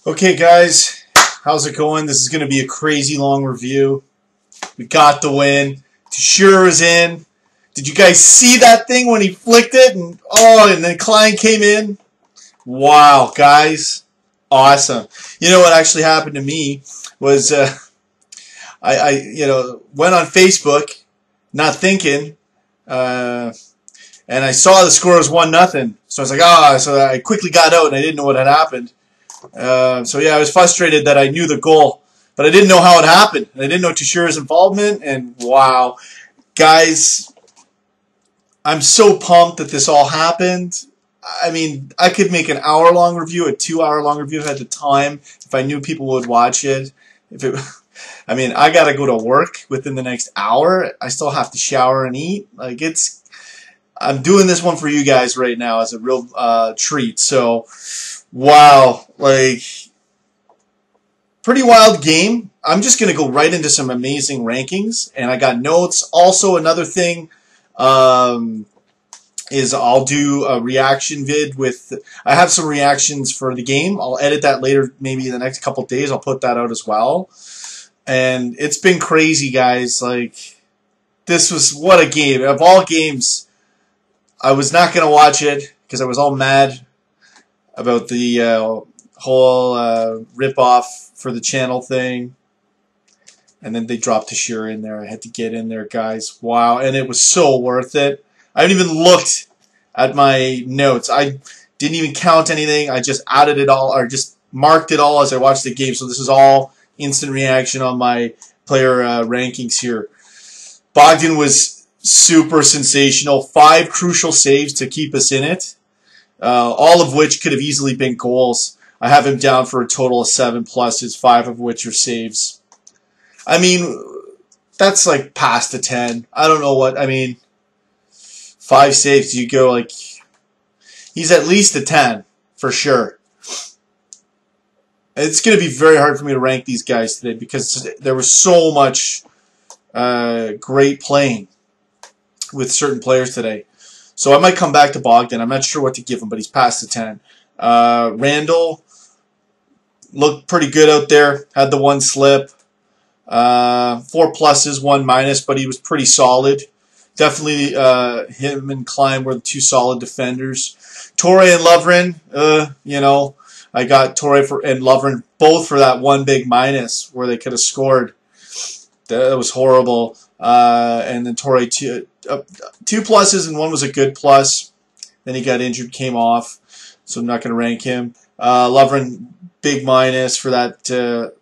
Okay, guys, how's it going? This is going to be a crazy long review. We got the win. Teixeira is in. Did you guys see that thing when he flicked it? And then Klein came in. Wow, guys, awesome. You know what actually happened to me was I went on Facebook, not thinking, and I saw the score was 1-0. So I was like, so I quickly got out and I didn't know what had happened. So yeah, I was frustrated that I knew the goal, but I didn't know how it happened. I didn't know Teixeira's involvement, and wow, guys, I'm so pumped that this all happened. I mean, I could make an hour-long review, a 2-hour-long review if I had the time, if I knew people would watch it. I mean, I gotta go to work within the next hour. I still have to shower and eat. I'm doing this one for you guys right now as a real treat. So, wow, pretty wild game. I'm just going to go right into some amazing rankings, and I got notes. Also, another thing is I'll do a reaction vid I have some reactions for the game. I'll edit that later, maybe in the next couple of days. I'll put that out as well. And it's been crazy, guys. This was, what a game. Of all games, I was not going to watch it because I was all mad about the whole rip-off for the channel thing. And then they dropped Teixeira in there. I had to get in there, guys. Wow, and it was so worth it. I haven't even looked at my notes. I didn't even count anything. I just added it all, or just marked it all as I watched the game. So this is all instant reaction on my player rankings here. Bogdan was super sensational. 5 crucial saves to keep us in it. All of which could have easily been goals. I have him down for a total of 7 pluses, 5 of which are saves. I mean, that's like past a 10. I don't know what, I mean, 5 saves, you go he's at least a 10, for sure. It's going to be very hard for me to rank these guys today because there was so much great playing with certain players today. So I might come back to Bogdan. I'm not sure what to give him, but he's past the 10. Randall looked pretty good out there. Had the 1 slip. 4 pluses, 1 minus, but he was pretty solid. Definitely him and Klein were the 2 solid defenders. Torre and Lovren, I got Torre and Lovren both for that 1 big minus where they could have scored. That was horrible. And then Torre 2 pluses and 1 was a good plus. Then he got injured, came off, so I'm not going to rank him. Lovren, big minus for that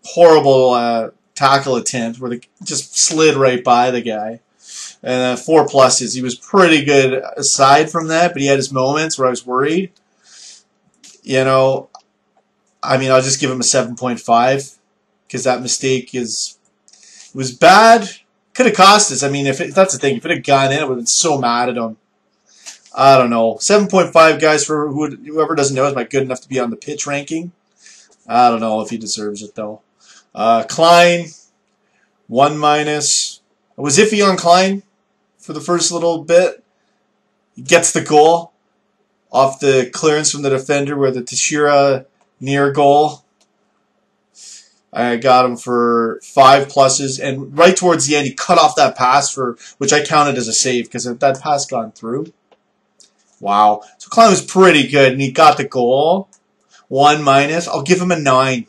horrible tackle attempt where they just slid right by the guy. And 4 pluses. He was pretty good aside from that, but he had his moments where I was worried. I mean, I'll just give him a 7.5 because that mistake was bad. Could have cost us. I mean, that's the thing. If it had gone in, I would have been so mad at him. I don't know. 7.5, guys, for whoever doesn't know, is my good enough to be on the pitch ranking. I don't know if he deserves it, though. Klein, 1 minus. I was iffy on Klein for the first little bit. He gets the goal off the clearance from the defender where the Teixeira near goal. I got him for 5 pluses, and right towards the end, he cut off that pass which I counted as a save because if that pass gone through. Wow. So Klein was pretty good, and he got the goal. 1 minus. I'll give him a 9.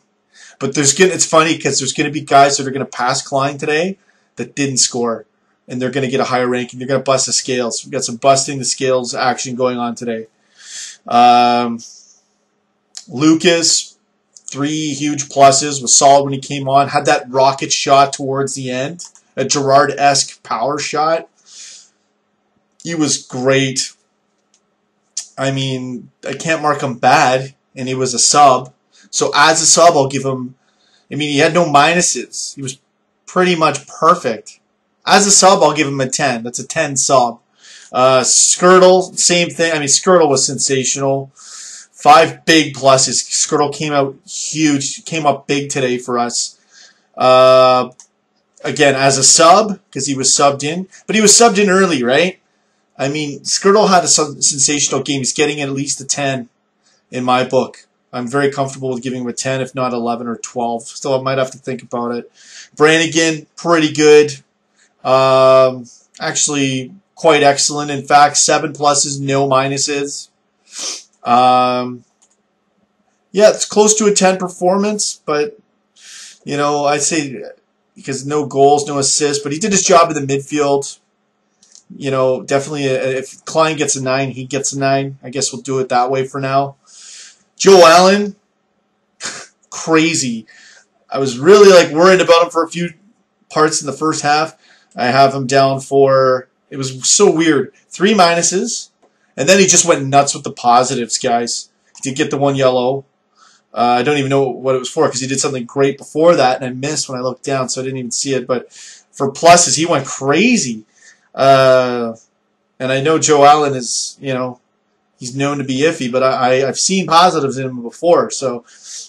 But it's funny because there's going to be guys that are going to pass Klein today that didn't score, and they're going to get a higher ranking. They're going to bust the scales. We've got some busting the scales action going on today. Lucas, 3 huge pluses, was solid when he came on. Had that rocket shot towards the end, a Gerrard-esque power shot. He was great. I mean, I can't mark him bad, and he was a sub. So as a sub, I'll give him, I mean, he had no minuses. He was pretty much perfect. As a sub, I'll give him a 10. That's a 10 sub. Skirtle, same thing. I mean, Skirtle was sensational. 5 big pluses. Skirtle came out huge. Came up big today for us. Again, as a sub, because he was subbed in. But he was subbed in early, right? I mean, Skirtle had a sensational game. He's getting at least a 10 in my book. I'm very comfortable with giving him a 10, if not 11 or 12. Still, I might have to think about it. Brannigan, pretty good. Actually, quite excellent. In fact, 7 pluses, no minuses. Yeah, it's close to a 10 performance, but, you know, I'd say because no goals, no assists, but he did his job in the midfield. You know, definitely if Klein gets a 9, he gets a 9. I guess we'll do it that way for now. Joe Allen, crazy. I was really like worried about him for a few parts in the first half. I have him down for, it was so weird, 3 minuses, and then he just went nuts with the positives, guys. He did get the 1 yellow. I don't even know what it was for because he did something great before that, and I missed when I looked down, so I didn't even see it. But for pluses, he went crazy. And I know Joe Allen is, you know, he's known to be iffy, but I've seen positives in him before. So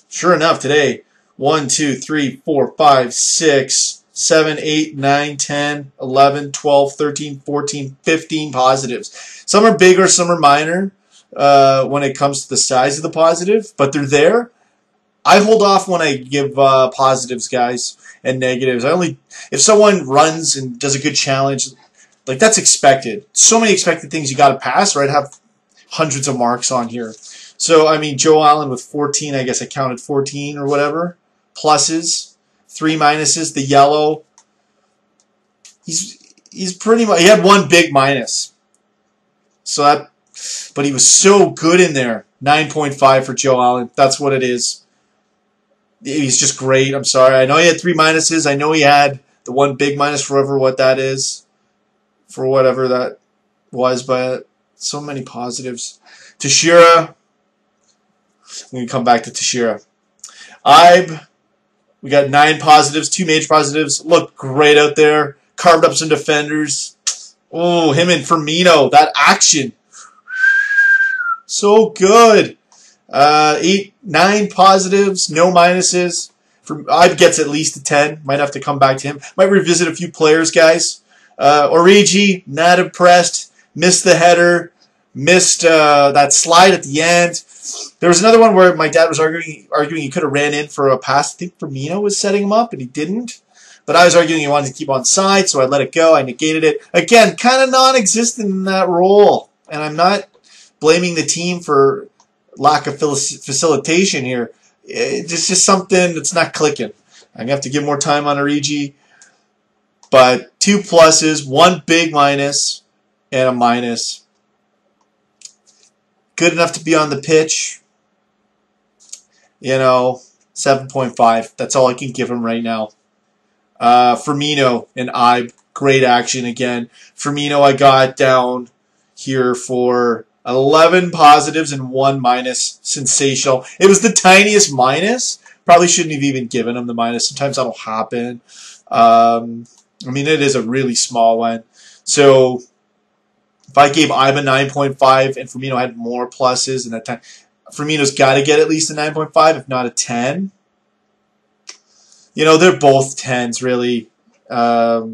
sure enough, today, 1, 2, 3, 4, 5, 6, 7, 8, 9, 10, 11, 12, 13, 14, 15 positives. Some are bigger, some are minor when it comes to the size of the positive, but they're there. I hold off when I give positives, guys, and negatives. If someone runs and does a good challenge, like that's expected. So many expected things you got to pass, or I'd have hundreds of marks on here. So, I mean, Joe Allen with 14, I guess I counted 14 or whatever. Pluses, 3 minuses, the yellow. He's pretty much, he had 1 big minus. So that, but he was so good in there. 9.5 for Joe Allen. That's what it is. He's just great. I'm sorry. I know he had 3 minuses. I know he had the 1 big minus forever, what that is. For whatever that was, but so many positives. Teixeira. We can come back to Teixeira. Ibe. We got 9 positives, 2 major positives. Looked great out there. Carved up some defenders. Oh, him and Firmino. That action. So good. 9 positives, no minuses. Ibe gets at least a 10. Might have to come back to him. Might revisit a few players, guys. Origi, not impressed. Missed the header. Missed that slide at the end. There was another one where my dad was arguing he could have ran in for a pass. I think Firmino was setting him up, and he didn't. But I was arguing he wanted to keep on side, so I let it go. I negated it. Again, kind of non-existent in that role. And I'm not blaming the team for lack of facilitation here. It's just something that's not clicking. I'm going to have to give more time on Origi. But 2 pluses, 1 big minus, and a minus. Good enough to be on the pitch. You know, 7.5. That's all I can give him right now. Firmino and Ibe, great action again. Firmino I got down here for 11 positives and 1 minus. Sensational. It was the tiniest minus. Probably shouldn't have even given him the minus. Sometimes that'll happen. I mean, it is a really small one. So if I gave Ibe a 9.5 and Firmino had more pluses, and that time, Firmino's got to get at least a 9.5, if not a 10. You know, they're both 10s, really. Yeah,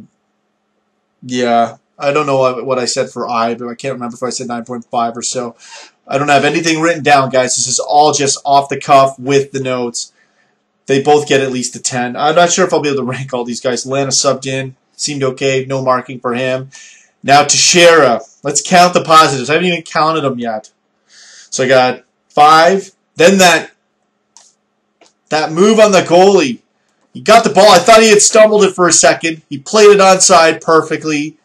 I don't know what I said for Ibe. I can't remember if I said 9.5 or so. I don't have anything written down, guys. This is all just off the cuff with the notes. They both get at least a 10. I'm not sure if I'll be able to rank all these guys. Lana subbed in. Seemed okay. No marking for him. Now Teixeira. Let's count the positives. I haven't even counted them yet. So I got 5. Then that move on the goalie. He got the ball. I thought he had stumbled it for a second. He played it onside perfectly.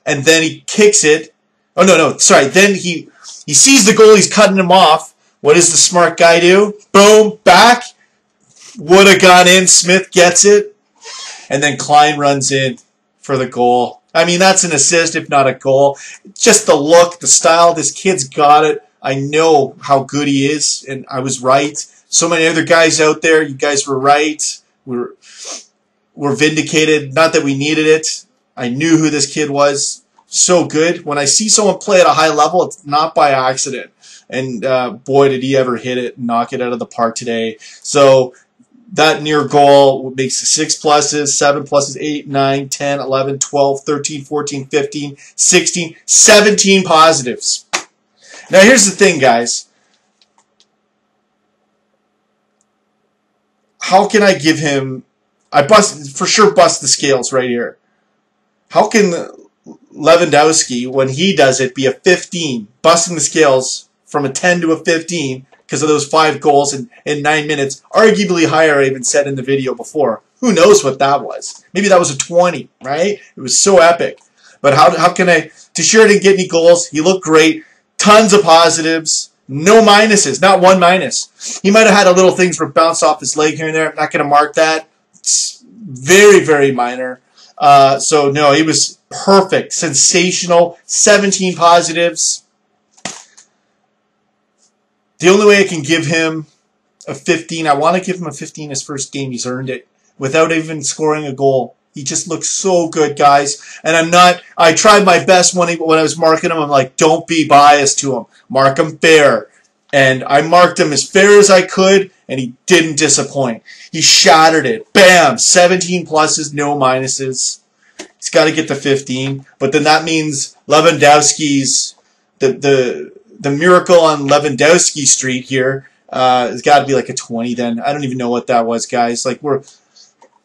And then he kicks it. Oh, no. Sorry. Then he sees the goalie's cutting him off. What does the smart guy do? Boom. Back. Would have gone in. Smith gets it. And then Klein runs in for the goal. I mean, that's an assist, if not a goal. Just the look, the style. This kid's got it. I know how good he is, and I was right. So many other guys out there, you guys were right. We're vindicated. Not that we needed it. I knew who this kid was. So good. When I see someone play at a high level, it's not by accident. And boy, did he ever hit it and knock it out of the park today. So that near goal makes 6 pluses, 7 pluses, 8, 9, 10, 11, 12, 13, 14, 15, 16, 17 positives. Now here's the thing, guys. how can I give him? I for sure bust the scales right here. How can Lewandowski, when he does it, be a 15, busting the scales from a 10 to a 15 because of those 5 goals in 9 minutes, arguably higher, I even said in the video before. Who knows what that was? Maybe that was a 20, right? It was so epic. But how can I... Teixeira didn't get any goals. He looked great. Tons of positives. No minuses. Not one minus. He might have had a little things where bounce off his leg here and there. I'm not going to mark that. It's very, very minor. So, no, he was perfect. Sensational. 17 positives. The only way I can give him a 15, I want to give him a 15 his first game. He's earned it without even scoring a goal. He just looks so good, guys. And I tried my best when I was marking him. I'm like, don't be biased to him. Mark him fair. And I marked him as fair as I could, and he didn't disappoint. He shattered it. Bam! 17 pluses, no minuses. He's got to get the 15. But then that means Lewandowski's, the miracle on Lewandowski Street here has got to be like a 20 then. I don't even know what that was, guys. Like,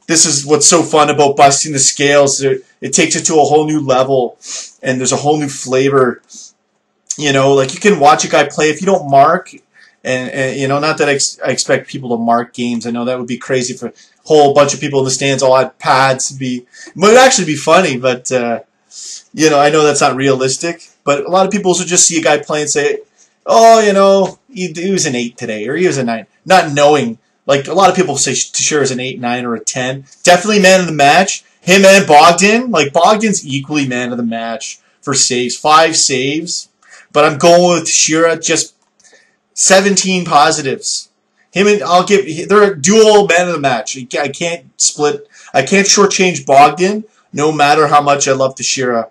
this is what's so fun about busting the scales. It takes it to a whole new level, and there's a whole new flavor. You know, like you can watch a guy play if you don't mark, and you know, not that I expect people to mark games. I know that would be crazy for a whole bunch of people in the stands all had pads. It would actually be funny, but you know, I know that's not realistic. But a lot of people should just see a guy play and say, oh, you know, he was an 8 today, or he was a 9, not knowing. Like, a lot of people say Teixeira is an 8, 9, or a 10. Definitely man of the match. Him and Bogdan. Like, Bogdan's equally man of the match for saves. 5 saves. But I'm going with Teixeira. Just 17 positives. They're a dual man of the match. I can't split. I can't shortchange Bogdan, no matter how much I love Teixeira.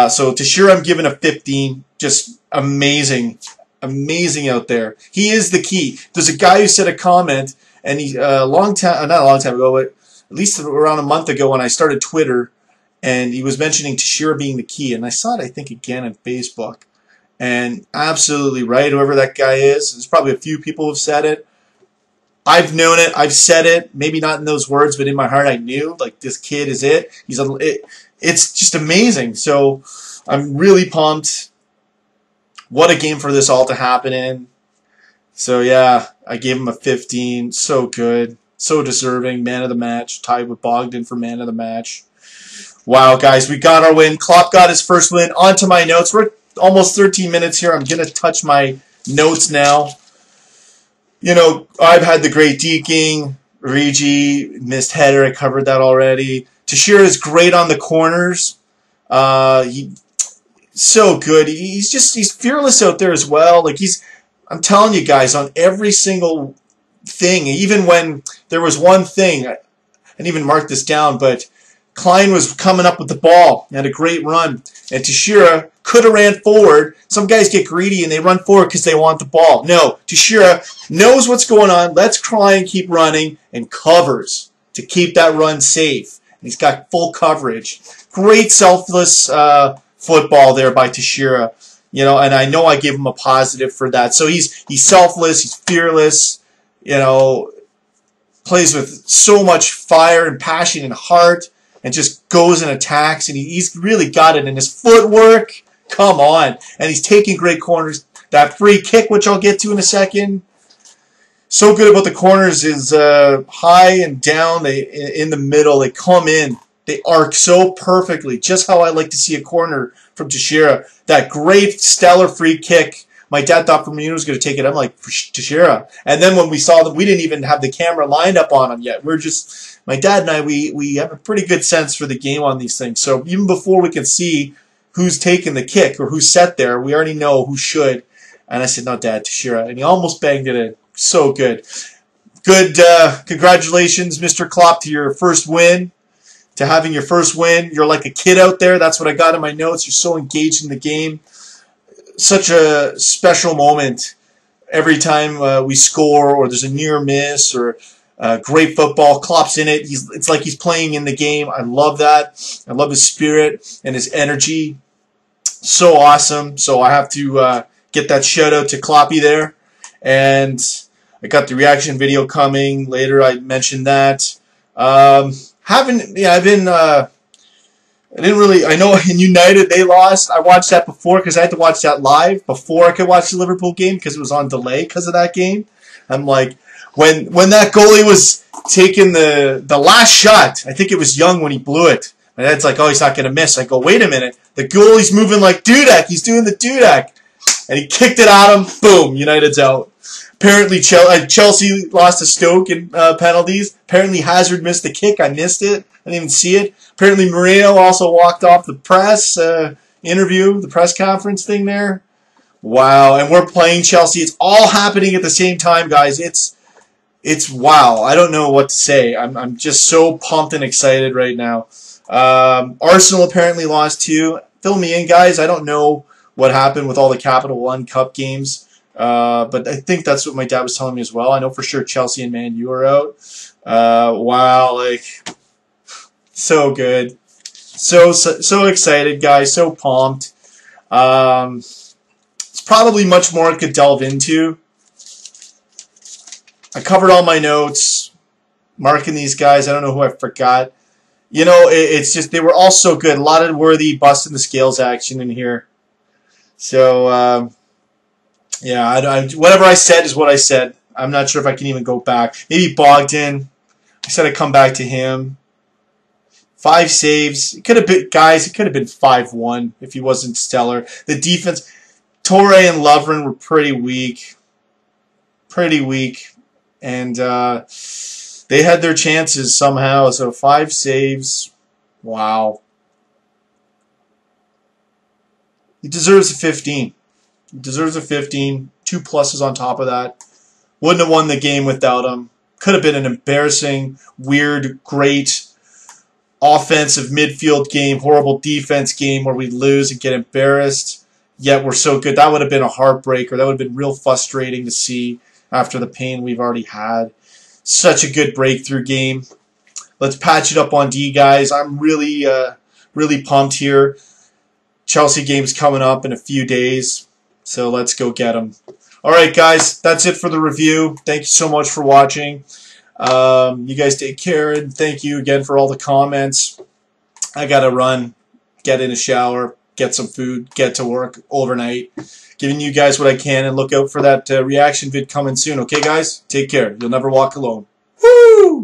So Teixeira, I'm giving a 15. Just amazing. Amazing out there. He is the key. There's a guy who said a comment, and he not a long time ago, but at least around a month ago when I started Twitter, and he was mentioning Teixeira being the key, and I saw it, I think, again on Facebook, and absolutely right. Whoever that guy is, there's probably a few people who have said it. I've known it. I've said it. Maybe not in those words, but in my heart, I knew. Like, this kid is it. It's just amazing. So I'm really pumped. What a game for this all to happen in. So, yeah, I gave him a 15. So good. So deserving. Man of the match. Tied with Bogdan for man of the match. Wow, guys, we got our win. Klopp got his first win. On to my notes. We're almost 13 minutes here. I'm going to touch my notes now. You know, I've had the great deking. Rigi, missed header. I covered that already. Teixeira is great on the corners. So good. He's fearless out there as well. Like, I'm telling you guys, on every single thing, even when there was one thing, I didn't even mark this down, but Klein was coming up with the ball. He had a great run. And Teixeira could have ran forward. Some guys get greedy and they run forward because they want the ball. No, Teixeira knows what's going on. Let's try and keep running, and covers to keep that run safe. And he's got full coverage. Great selfless football there by Teixeira, you know, and I know I give him a positive for that. So he's selfless, he's fearless, you know, plays with so much fire and passion and heart, and just goes and attacks, and he's really got it in his footwork. Come on. And he's taking great corners. That free kick, which I'll get to in a second. So good about the corners is high and down. In the middle, they come in. They arc so perfectly, just how I like to see a corner from Teixeira. That great, stellar free kick. My dad thought Firmino was going to take it. I'm like, Teixeira. And then when we saw them, we didn't even have the camera lined up on him yet. We're just, my dad and I, we have a pretty good sense for the game on these things. So even before we can see who's taking the kick or who's set there, we already know who should. And I said, no, Dad, Teixeira. And he almost banged it in. So good. Good, congratulations, Mr. Klopp, to your first win. To having your first win. You're like a kid out there. That's what I got in my notes. You're so engaged in the game. Such a special moment every time we score or there's a near miss or great football. Klopp's in it. It's like he's playing in the game. I love that. I love his spirit and his energy. So awesome. So I have to get that shout out to Kloppy there. And I got the reaction video coming later. I mentioned that. I've been. I didn't really. I know in United they lost. I watched that before because I had to watch that live before I could watch the Liverpool game because it was on delay because of that game. I'm like, when that goalie was taking the last shot, I think it was Young when he blew it. My dad's like, oh, he's not going to miss. I go, wait a minute. The goalie's moving like Dudek. He's doing the Dudek. And he kicked it at him. Boom, United's out. Apparently Chelsea lost to Stoke in penalties. Apparently Hazard missed the kick. I missed it. I didn't even see it. Apparently Moreno also walked off the press interview, the press conference thing there. Wow, and we're playing Chelsea. It's all happening at the same time, guys. It's wow. I don't know what to say. I'm just so pumped and excited right now. Arsenal apparently lost too. Fill me in, guys. I don't know what happened with all the Capital One Cup games. But I think that's what my dad was telling me as well. I know for sure Chelsea and Man U are out. Wow, like so good, so excited, guys. So pumped. It's probably much more I could delve into. I covered all my notes, marking these guys. I don't know who I forgot. You know, it's just they were all so good. A lot of worthy busting the scales action in here. So. Yeah, whatever I said is what I said. I'm not sure if I can even go back. Maybe Bogdan. I said I'd come back to him. 5 saves. It could have been, guys, it could have been 5-1 if he wasn't stellar. The defense, Torre and Lovren were pretty weak. Pretty weak. And they had their chances somehow. So 5 saves. Wow. He deserves a 15. He deserves a 15. 2 pluses on top of that. Wouldn't have won the game without him. Could have been an embarrassing, weird, great offensive midfield game, horrible defense game where we lose and get embarrassed. Yet we're so good. That would have been a heartbreaker. That would have been real frustrating to see after the pain we've already had. Such a good breakthrough game. Let's patch it up on D, guys. I'm really, really pumped here. Chelsea game's coming up in a few days. So let's go get them. All right, guys, that's it for the review. Thank you so much for watching. You guys take care, and thank you again for all the comments. I got to run, get in a shower, get some food, get to work overnight. Giving you guys what I can, and look out for that reaction vid coming soon. Okay, guys? Take care. You'll never walk alone. Woo!